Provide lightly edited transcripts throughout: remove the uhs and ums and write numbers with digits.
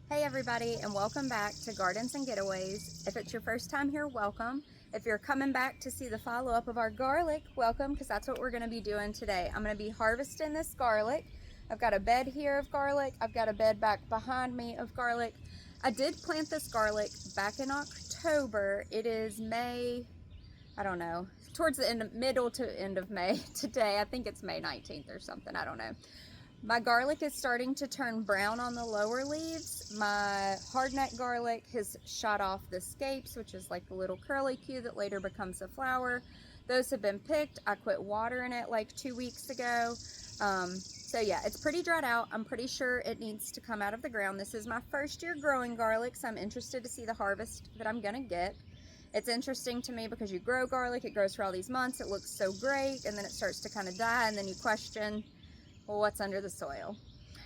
Hey everybody, and welcome back to Gardens and Getaways. If it's your first time here, welcome. If you're coming back to see the follow-up of our garlic, welcome, because that's what we're going to be doing today. I'm going to be harvesting this garlic. I've got a bed here of garlic. I've got a bed back behind me of garlic. I did plant this garlic back in October. It is May, I don't know, towards the middle to end of May today. I think it's May 19th or something, I don't know. My garlic is starting to turn brown on the lower leaves. My hardneck garlic has shot off the scapes, which is like the little curlicue that later becomes a flower. Those have been picked. I quit watering it like 2 weeks ago. So yeah, it's pretty dried out. I'm pretty sure it needs to come out of the ground. This is my first year growing garlic, so I'm interested to see the harvest that I'm gonna get. It's interesting to me because you grow garlic, it grows for all these months, it looks so great, and then it starts to kind of die, and then you question, well, what's under the soil?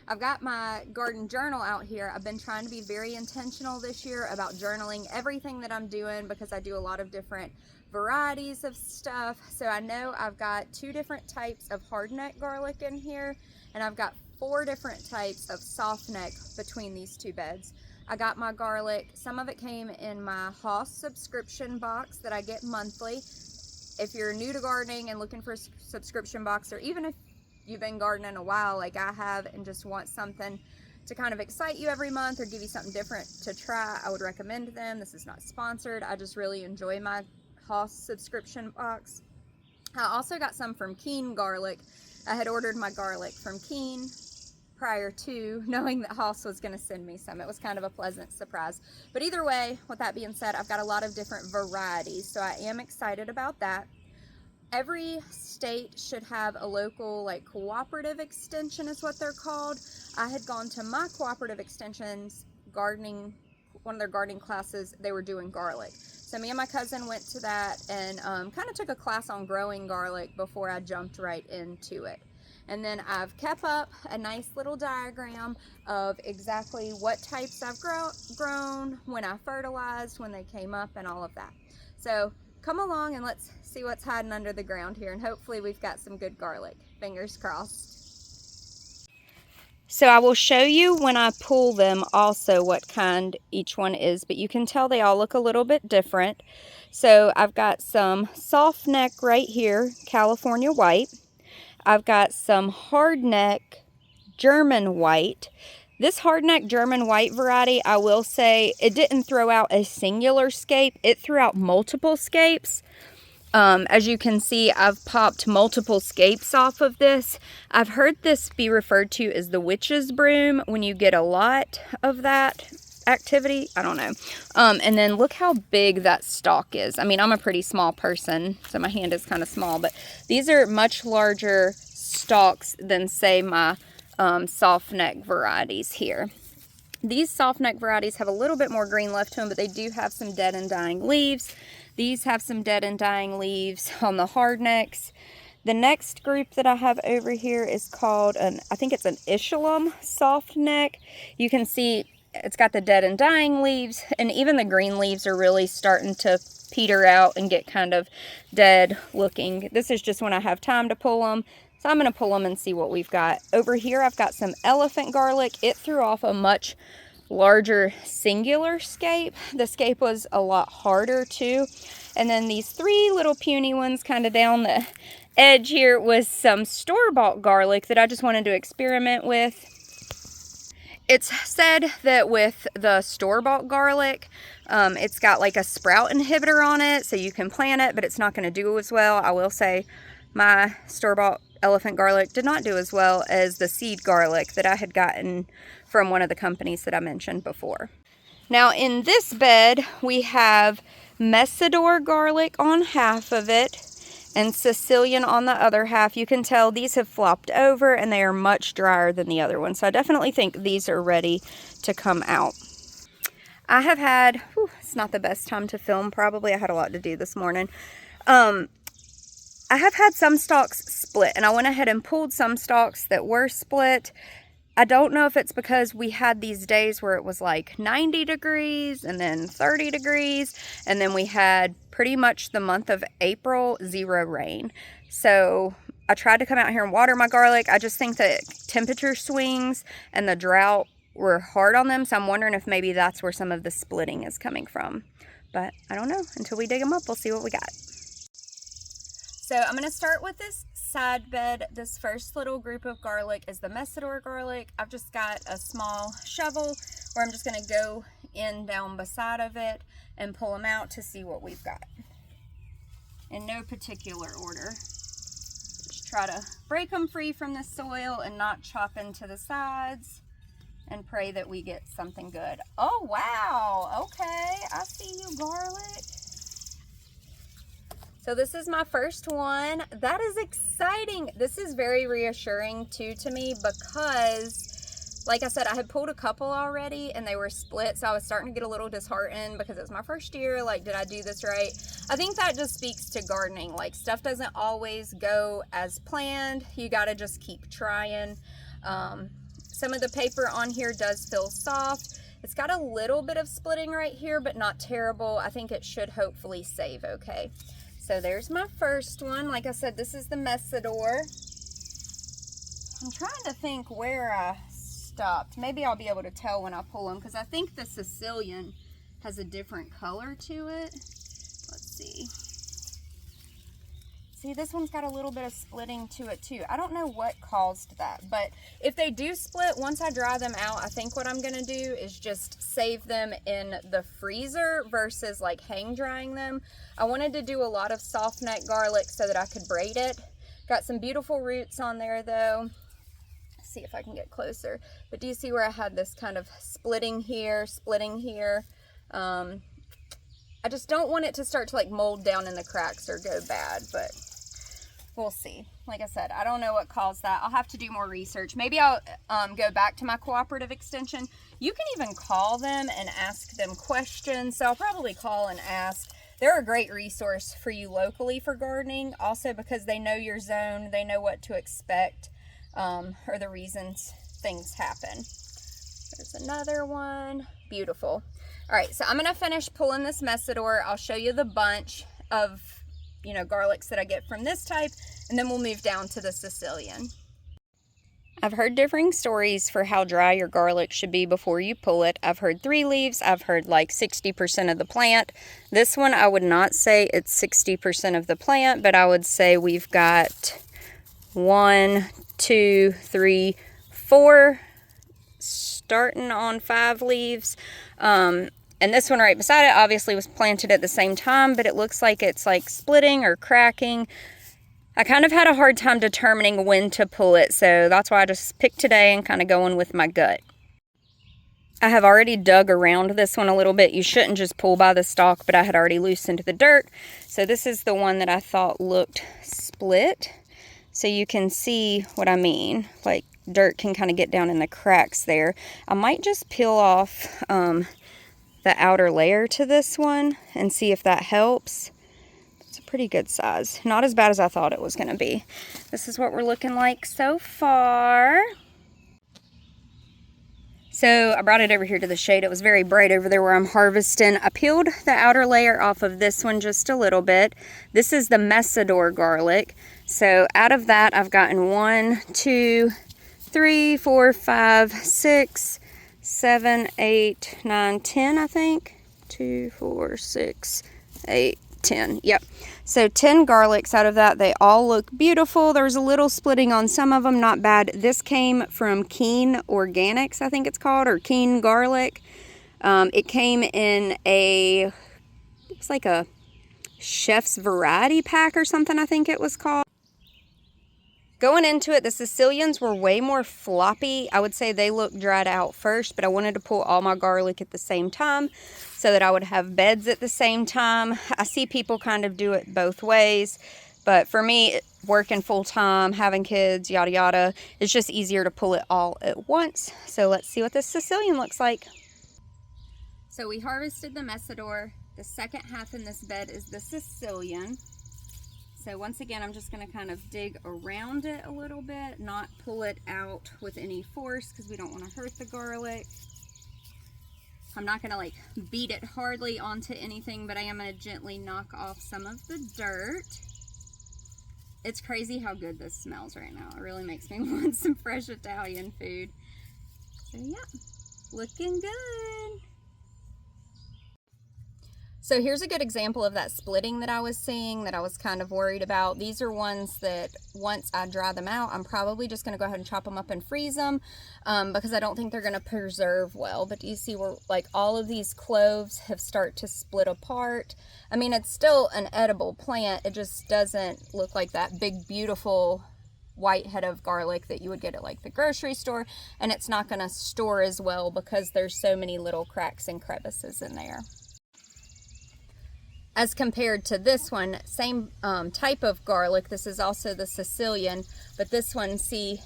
I've got my garden journal out here. I've been trying to be very intentional this year about journaling everything that I'm doing because I do a lot of different varieties of stuff. So I know I've got 2 different types of hardneck garlic in here, and I've got 4 different types of softneck between these 2 beds. I got my garlic, some of it came in my Hoss subscription box that I get monthly. If you're new to gardening and looking for a subscription box, or even if you've been gardening a while like I have and just want something to kind of excite you every month or give you something different to try, I would recommend them. This is not sponsored. I just really enjoy my Hoss subscription box. I also got some from Keen Garlic. I had ordered my garlic from Keen prior to knowing that Hoss was going to send me some. It was kind of a pleasant surprise. But either way, with that being said, I've got a lot of different varieties, so I am excited about that. Every state should have a local cooperative extension is what they're called. I had gone to my cooperative extension's gardening, one of their gardening classes. They were doing garlic. So me and my cousin went to that and kind of took a class on growing garlic before I jumped right into it. And then I've kept up a nice little diagram of exactly what types I've grown, when I fertilized, when they came up, and all of that. So come along and let's see what's hiding under the ground here, and hopefully we've got some good garlic. Fingers crossed. So I will show you when I pull them also what kind each one is, but you can tell they all look a little bit different. So I've got some soft neck right here, California white. I've got some hard neck German white. This hardneck German white variety, I will say, it didn't throw out a singular scape. It threw out multiple scapes. As you can see, I've popped multiple scapes off of this. I've heard this be referred to as the witch's broom when you get a lot of that activity. I don't know. And then look how big that stalk is. I mean, I'm a pretty small person, so my hand is kind of small, but these are much larger stalks than, say, my soft neck varieties here. These soft neck varieties have a little bit more green left to them, but they do have some dead and dying leaves. These have some dead and dying leaves on the hard necks. The next group that I have over here is called I think it's an Ishalum soft neck. You can see it's got the dead and dying leaves, and even the green leaves are really starting to peter out and get kind of dead looking. This is just when I have time to pull them. So I'm going to pull them and see what we've got. Over here I've got some elephant garlic. It threw off a much larger singular scape. The scape was a lot harder too. And then these 3 little puny ones kind of down the edge here was some store-bought garlic that I just wanted to experiment with. It's said that with the store-bought garlic, it's got like a sprout inhibitor on it, so you can plant it, but it's not going to do as well. I will say my store-bought elephant garlic did not do as well as the seed garlic that I had gotten from one of the companies that I mentioned before. Now in this bed, we have Messidor garlic on half of it and Sicilian on the other half. You can tell these have flopped over and they are much drier than the other ones. So I definitely think these are ready to come out. I have had, it's not the best time to film probably. I had a lot to do this morning. I have had some stalks split, and I went ahead and pulled some stalks that were split. I don't know if it's because we had these days where it was like 90 degrees and then 30 degrees, and then we had pretty much the month of April 0 rain. So I tried to come out here and water my garlic. I just think that temperature swings and the drought were hard on them, so I'm wondering if maybe that's where some of the splitting is coming from. But I don't know. Until we dig them up, we'll see what we got. So I'm going to start with this side bed. This first little group of garlic is the Messidor garlic. I've just got a small shovel where I'm just going to go in down beside of it and pull them out to see what we've got. In no particular order. Just try to break them free from the soil and not chop into the sides, and pray that we get something good. Oh, wow. Okay, I see you, garlic. So this is my first one. That is exciting. This is very reassuring too to me because, like I said, I had pulled a couple already and they were split. So I was starting to get a little disheartened because it's my first year. Like, did I do this right? I think that just speaks to gardening. Like, stuff doesn't always go as planned. You got to just keep trying. Some of the paper on here does feel soft. It's got a little bit of splitting right here, but not terrible. I think it should hopefully save okay. So there's my first one. Like I said, this is the Messidor. I'm trying to think where I stopped. Maybe I'll be able to tell when I pull them, because I think the Sicilian has a different color to it. Let's see. See, this one's got a little bit of splitting to it too. I don't know what caused that, but if they do split, once I dry them out, I think what I'm gonna do is just save them in the freezer versus like hang drying them. I wanted to do a lot of soft neck garlic so that I could braid it. Got some beautiful roots on there though. Let's see if I can get closer. But do you see where I had this kind of splitting here, splitting here? I just don't want it to start to like mold down in the cracks or go bad, but we'll see. Like I said, I don't know what caused that. I'll have to do more research. Maybe I'll go back to my cooperative extension. You can even call them and ask them questions. So I'll probably call and ask. They're a great resource for you locally for gardening. Also because they know your zone. They know what to expect or the reasons things happen. There's another one. Beautiful. All right, so I'm going to finish pulling this Messidor. I'll show you the bunch of garlics that I get from this type, and then we'll move down to the Sicilian. I've heard differing stories for how dry your garlic should be before you pull it. I've heard 3 leaves. I've heard like 60% of the plant. This one, I would not say it's 60% of the plant, but I would say we've got 1, 2, 3, 4, starting on 5 leaves. And this one right beside it obviously was planted at the same time, but it looks like it's like splitting or cracking. I kind of had a hard time determining when to pull it, so that's why I just picked today and kind of going with my gut. I have already dug around this one a little bit. You shouldn't just pull by the stalk, but I had already loosened the dirt. So this is the one that I thought looked split. So you can see what I mean. Like dirt can kind of get down in the cracks there. I might just peel off the outer layer to this one and see if that helps. It's a pretty good size. Not as bad as I thought it was going to be. This is what we're looking like so far. So I brought it over here to the shade. It was very bright over there where I'm harvesting. I peeled the outer layer off of this one just a little bit. This is the Messidor garlic. So out of that, I've gotten 1, 2, 3, 4, 5, 6, 7, 8, 9, 10, I think. 2, 4, 6, 8, 10. Yep. So 10 garlics out of that. They all look beautiful. There's a little splitting on some of them, not bad. This came from Keen Organics, I think it's called, or Keen Garlic. It came in it's like a chef's variety pack or something, I think it was called. Going into it, the Sicilians were way more floppy. I would say they looked dried out first, but I wanted to pull all my garlic at the same time so that I would have beds at the same time. I see people kind of do it both ways, but for me, working full-time, having kids, yada yada, it's just easier to pull it all at once. So let's see what this Sicilian looks like. So we harvested the Messidor. The second half in this bed is the Sicilian. So once again, I'm just going to kind of dig around it a little bit, not pull it out with any force because we don't want to hurt the garlic. I'm not going to like beat it hardly onto anything, but I am going to gently knock off some of the dirt. It's crazy how good this smells right now. It really makes me want some fresh Italian food. So yeah, Looking good. So here's a good example of that splitting that I was seeing that I was kind of worried about. These are ones that once I dry them out, I'm probably just going to go ahead and chop them up and freeze them because I don't think they're going to preserve well. But do you see where like all of these cloves have started to split apart? I mean, it's still an edible plant. It just doesn't look like that big, beautiful white head of garlic that you would get at like the grocery store, and it's not going to store as well because there's so many little cracks and crevices in there. As compared to this one, same type of garlic. This is also the Sicilian, but this one, see,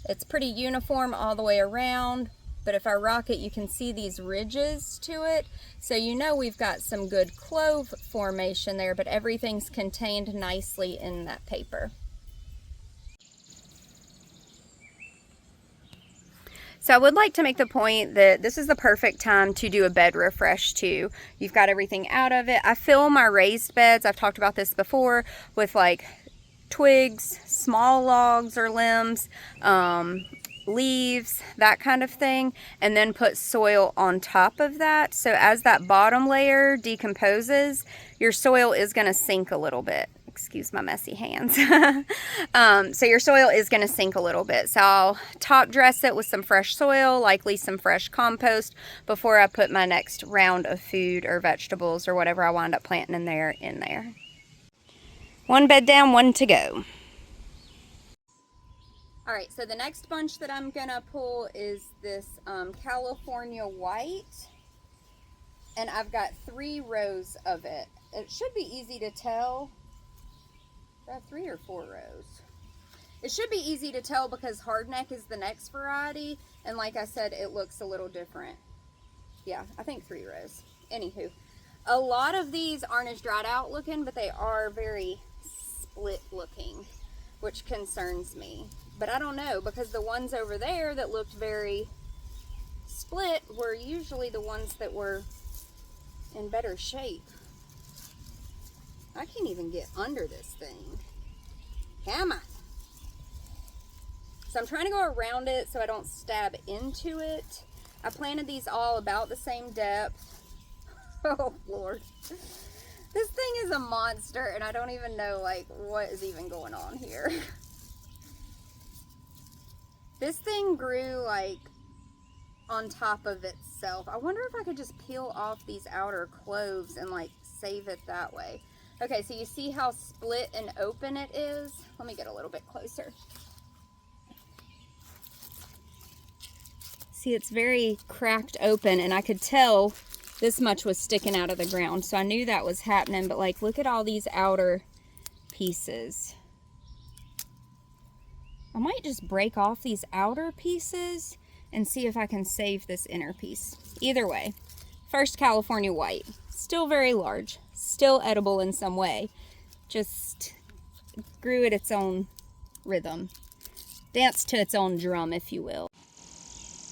it's pretty uniform all the way around. But if I rock it, you can see these ridges to it. So you know we've got some good clove formation there, but everything's contained nicely in that paper. So I would like to make the point that this is the perfect time to do a bed refresh too. You've got everything out of it. I fill my raised beds, I've talked about this before, with like twigs, small logs or limbs, leaves, that kind of thing, and then put soil on top of that. So as that bottom layer decomposes, your soil is going to sink a little bit. Excuse my messy hands. So your soil is going to sink a little bit. So I'll top dress it with some fresh soil, likely some fresh compost, before I put my next round of food or vegetables or whatever I wind up planting in there. One bed down, one to go. All right, so the next bunch that I'm gonna pull is this California white, and I've got 3 rows of it. It should be easy to tell. Do I have 3 or 4 rows? It should be easy to tell because hardneck is the next variety, and like I said, it looks a little different. Yeah, I think 3 rows. Anywho, a lot of these aren't as dried out looking, but they are very split looking, which concerns me. But I don't know, because the ones over there that looked very split were usually the ones that were in better shape. I can't even get under this thing. Come on. So I'm trying to go around it so I don't stab into it. I planted these all about the same depth. Oh, Lord. This thing is a monster, and I don't even know, like, what is even going on here. This thing grew, like, on top of itself. I wonder if I could just peel off these outer cloves and, like, save it that way. Okay, so you see how split and open it is? Let me get a little bit closer. See, it's very cracked open, and I could tell this much was sticking out of the ground. So I knew that was happening, but like, look at all these outer pieces. I might just break off these outer pieces and see if I can save this inner piece. Either way, first California white, still very large, still edible in some way, just grew at its own rhythm, danced to its own drum, if you will.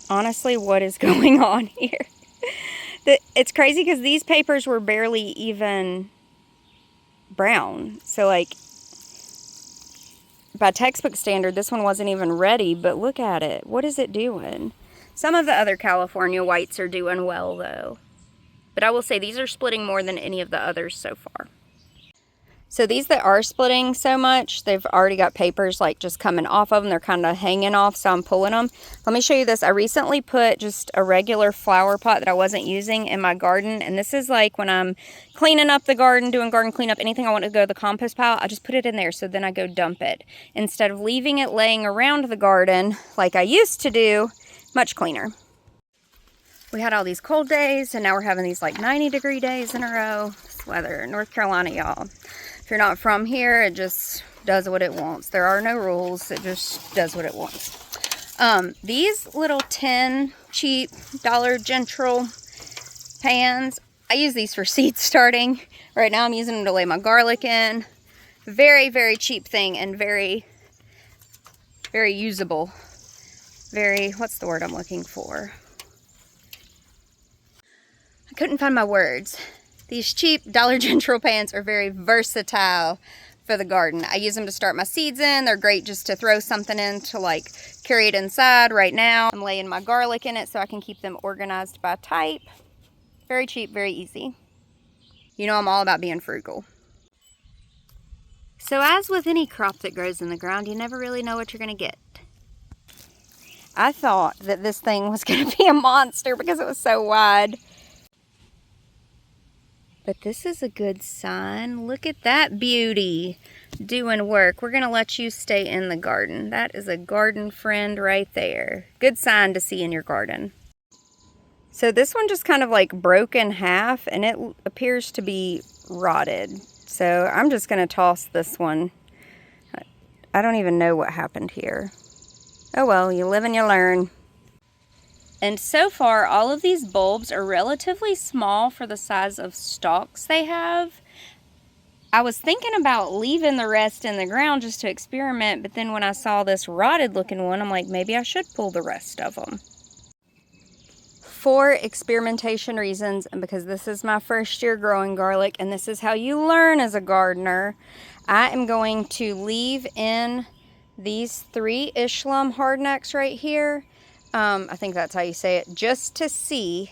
Honestly, what is going on here? It's crazy because these papers were barely even brown. So like, by textbook standard, this one wasn't even ready, but look at it. What is it doing? Some of the other California whites are doing well though. But I will say these are splitting more than any of the others so far. So these that are splitting so much, they've already got papers like just coming off of them. They're kind of hanging off, so I'm pulling them. Let me show you this. I recently put just a regular flower pot that I wasn't using in my garden. And this is like when I'm cleaning up the garden, doing garden cleanup, anything I want to go to the compost pile, I just put it in there. So then I go dump it. Instead of leaving it laying around the garden like I used to do, much cleaner. We had all these cold days, and now we're having these like 90-degree days in a row. This weather, North Carolina, y'all. If you're not from here, it just does what it wants. There are no rules. It just does what it wants. These little tin, cheap Dollar General pans, I use these for seed starting. Right now I'm using them to lay my garlic in. Very, very cheap thing, and very, very usable. Very, what's the word I'm looking for? I couldn't find my words. These cheap Dollar General pans are very versatile for the garden. I use them to start my seeds in. They're great just to throw something in to like carry it inside. Right now I'm laying my garlic in it so I can keep them organized by type. Very cheap, very easy. You know I'm all about being frugal. So as with any crop that grows in the ground, you never really know what you're going to get. I thought that this thing was going to be a monster because it was so wide. But this is a good sign. Look at that beauty doing work. We're going to let you stay in the garden. That is a garden friend right there. Good sign to see in your garden. So this one just kind of like broke in half and it appears to be rotted. So I'm just going to toss this one. I don't even know what happened here. Oh well, you live and you learn. And so far, all of these bulbs are relatively small for the size of stalks they have. I was thinking about leaving the rest in the ground just to experiment, but then when I saw this rotted looking one, I'm like, maybe I should pull the rest of them. For experimentation reasons, and because this is my first year growing garlic, and this is how you learn as a gardener, I am going to leave in these 3 Islam hardnecks right here. I think that's how you say it, just to see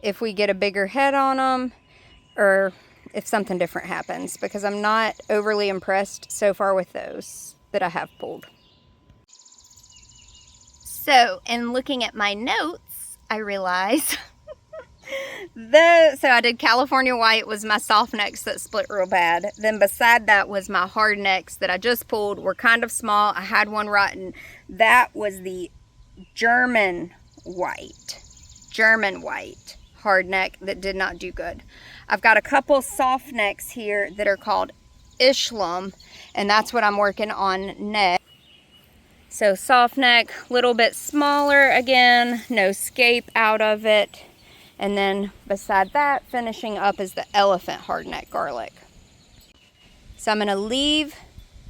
if we get a bigger head on them or if something different happens, because I'm not overly impressed so far with those that I have pulled. So, in looking at my notes, I realize so I did California White was my soft necks that split real bad. Then beside that was my hard necks that I just pulled, were kind of small. I had one rotten. That was the German white hard neck that did not do good. I've got a couple soft necks here that are called Islam, and that's what I'm working on next. So soft neck, little bit smaller again, no scape out of it. And then beside that, finishing up is the elephant hardneck garlic. So I'm gonna leave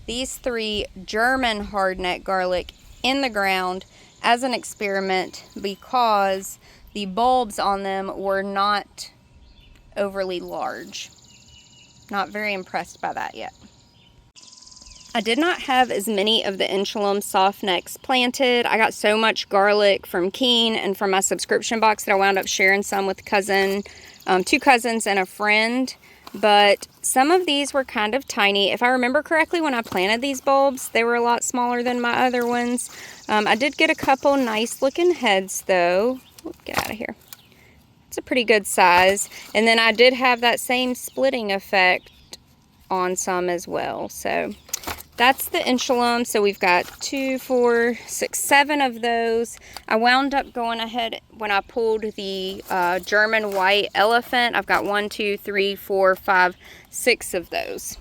these 3 German hardneck garlic in the ground as an experiment because the bulbs on them were not overly large. Not very impressed by that yet. I did not have as many of the Inshalom soft necks planted. I got so much garlic from Keen and from my subscription box that I wound up sharing some with 2 cousins and a friend. But some of these were kind of tiny. If I remember correctly, when I planted these bulbs, they were a lot smaller than my other ones. I did get a couple nice looking heads though. Get out of here. It's a pretty good size. And then I did have that same splitting effect on some as well. So that's the Inshalom. So we've got 2, 4, 6, 7 of those. I wound up going ahead when I pulled the German white elephant. I've got 1, 2, 3, 4, 5, 6 of those.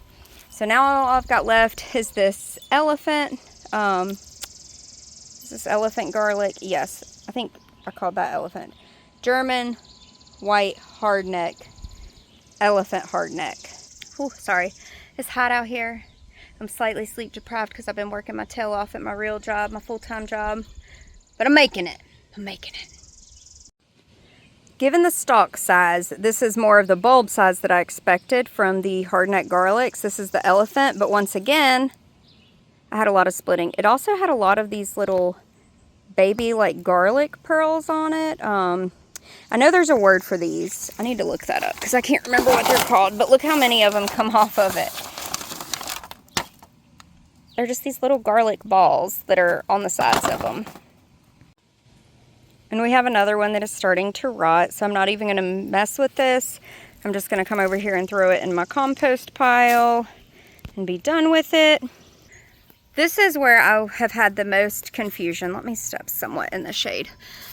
So now all I've got left is this elephant. Is this elephant garlic? Yes, I think I called that elephant. German white hardneck, elephant hardneck. Ooh, sorry, it's hot out here. I'm slightly sleep deprived because I've been working my tail off at my real job, my full-time job. But I'm making it. I'm making it. Given the stalk size, this is more of the bulb size that I expected from the hardneck garlics. This is the elephant, but once again, I had a lot of splitting. It also had a lot of these little baby like garlic pearls on it. I know there's a word for these. I need to look that up because I can't remember what they're called, but look how many of them come off of it. They're just these little garlic balls that are on the sides of them. And we have another one that is starting to rot, so I'm not even going to mess with this. I'm just going to come over here and throw it in my compost pile and be done with it. This is where I have had the most confusion. Let me step somewhat in the shade.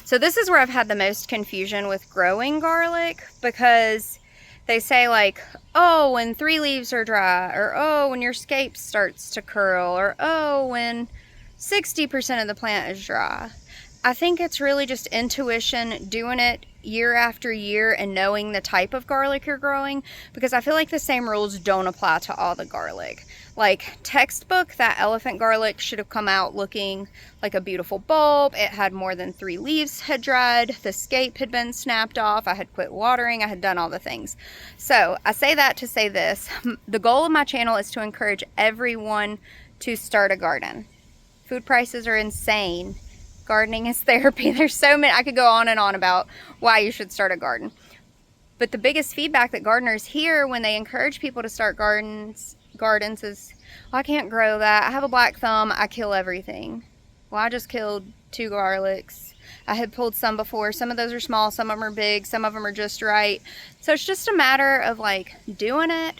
So this is where I've had the most confusion with growing garlic, because they say like, oh, when 3 leaves are dry, or oh, when your scape starts to curl, or oh, when 60% of the plant is dry. I think it's really just intuition, doing it year after year and knowing the type of garlic you're growing, because I feel like the same rules don't apply to all the garlic. Like textbook, that elephant garlic should have come out looking like a beautiful bulb. It had more than 3 leaves had dried, the scape had been snapped off, I had quit watering, I had done all the things. So I say that to say this: the goal of my channel is to encourage everyone to start a garden. Food prices are insane. Gardening is therapy. There's so many, I could go on and on about why you should start a garden. But the biggest feedback that gardeners hear when they encourage people to start gardens is, well, I can't grow that. I have a black thumb. I kill everything. Well, I just killed 2 garlics. I had pulled some before. Some of those are small. Some of them are big. Some of them are just right. So it's just a matter of like doing it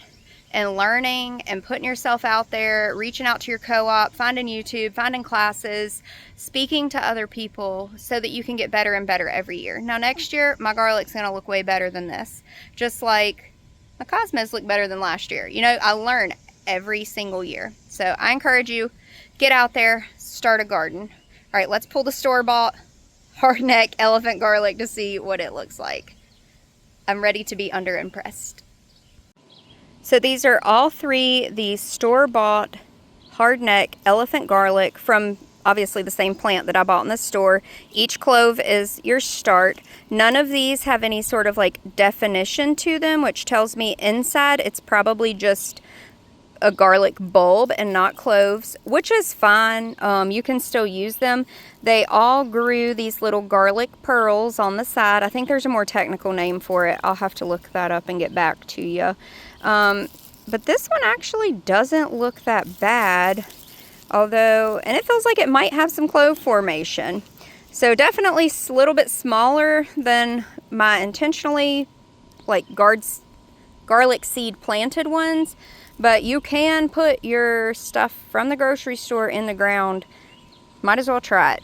and learning and putting yourself out there, reaching out to your co-op, finding YouTube, finding classes, speaking to other people so that you can get better and better every year. Now next year, my garlic's gonna look way better than this. Just like my cosmos look better than last year. You know, I learn every single year. So I encourage you, get out there, start a garden. All right, let's pull the store-bought hardneck elephant garlic to see what it looks like. I'm ready to be under-impressed. So these are all 3 the store-bought hardneck elephant garlic from obviously the same plant that I bought in the store. Each clove is your start. None of these have any sort of like definition to them, which tells me inside it's probably just a garlic bulb and not cloves, which is fine. You can still use them. They all grew these little garlic pearls on the side. I think there's a more technical name for it. I'll have to look that up and get back to you. But this one actually doesn't look that bad, although, and it feels like it might have some clove formation. So definitely a little bit smaller than my intentionally like garlic seed planted ones, but you can put your stuff from the grocery store in the ground. Might as well try it.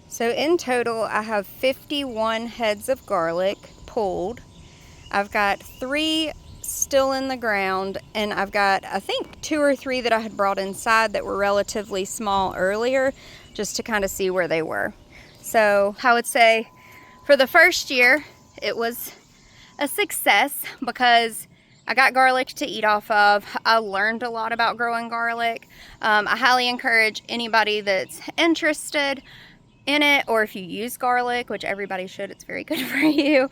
So in total, I have 51 heads of garlic pulled. I've got 3 still in the ground, and I've got, I think, 2 or 3 that I had brought inside that were relatively small earlier, just to kind of see where they were. So I would say for the first year, it was a success because I got garlic to eat off of. I learned a lot about growing garlic. I highly encourage anybody that's interested in it, or if you use garlic, which everybody should, it's very good for you,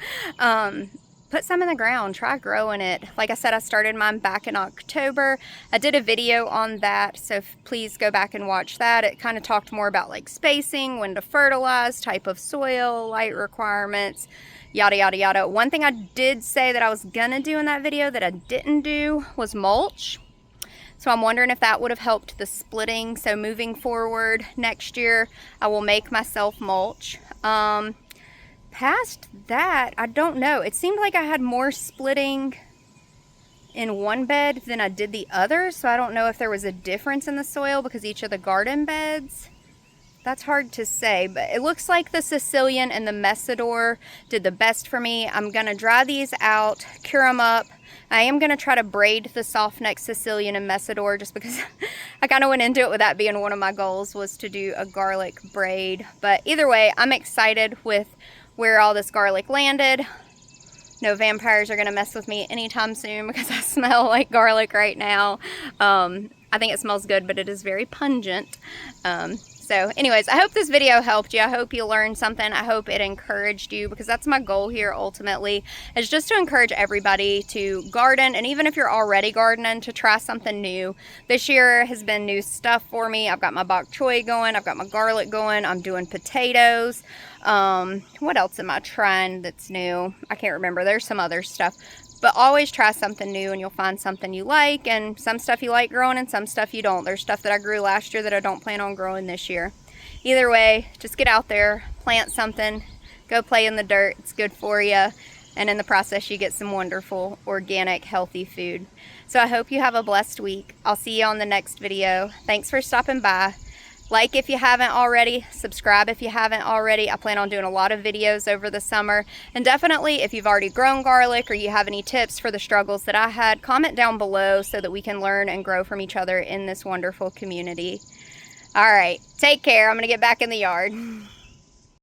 put some in the ground, try growing it. Like I said, I started mine back in October. I did a video on that, so please go back and watch that. It kind of talked more about like spacing, when to fertilize, type of soil, light requirements, yada, yada, yada. One thing I did say that I was gonna do in that video that I didn't do was mulch. So I'm wondering if that would have helped the splitting. So moving forward next year, I will make myself mulch. Past that, I don't know. It seemed like I had more splitting in one bed than I did the other, so I don't know if there was a difference in the soil because each of the garden beds. That's hard to say, but it looks like the Sicilian and the Messidor did the best for me. I'm gonna dry these out, cure them up. I am gonna try to braid the soft neck Sicilian and Messidor just because I kind of went into it with that being one of my goals, was to do a garlic braid. But either way, I'm excited with where all this garlic landed. No vampires are gonna mess with me anytime soon because I smell like garlic right now. I think it smells good, but it is very pungent. So anyways, I hope this video helped you. I hope you learned something. I hope it encouraged you, because that's my goal here ultimately, is just to encourage everybody to garden. And even if you're already gardening, to try something new. This year has been new stuff for me. I've got my bok choy going. I've got my garlic going. I'm doing potatoes. What else am I trying that's new? I can't remember. There's some other stuff. But always try something new and you'll find something you like, and some stuff you like growing and some stuff you don't. There's stuff that I grew last year that I don't plan on growing this year. Either way, just get out there, plant something, go play in the dirt. It's good for you. And in the process, you get some wonderful, organic, healthy food. So I hope you have a blessed week. I'll see you on the next video. Thanks for stopping by. Like if you haven't already, subscribe if you haven't already. I plan on doing a lot of videos over the summer. And definitely, if you've already grown garlic or you have any tips for the struggles that I had, comment down below so that we can learn and grow from each other in this wonderful community. All right, take care. I'm gonna get back in the yard.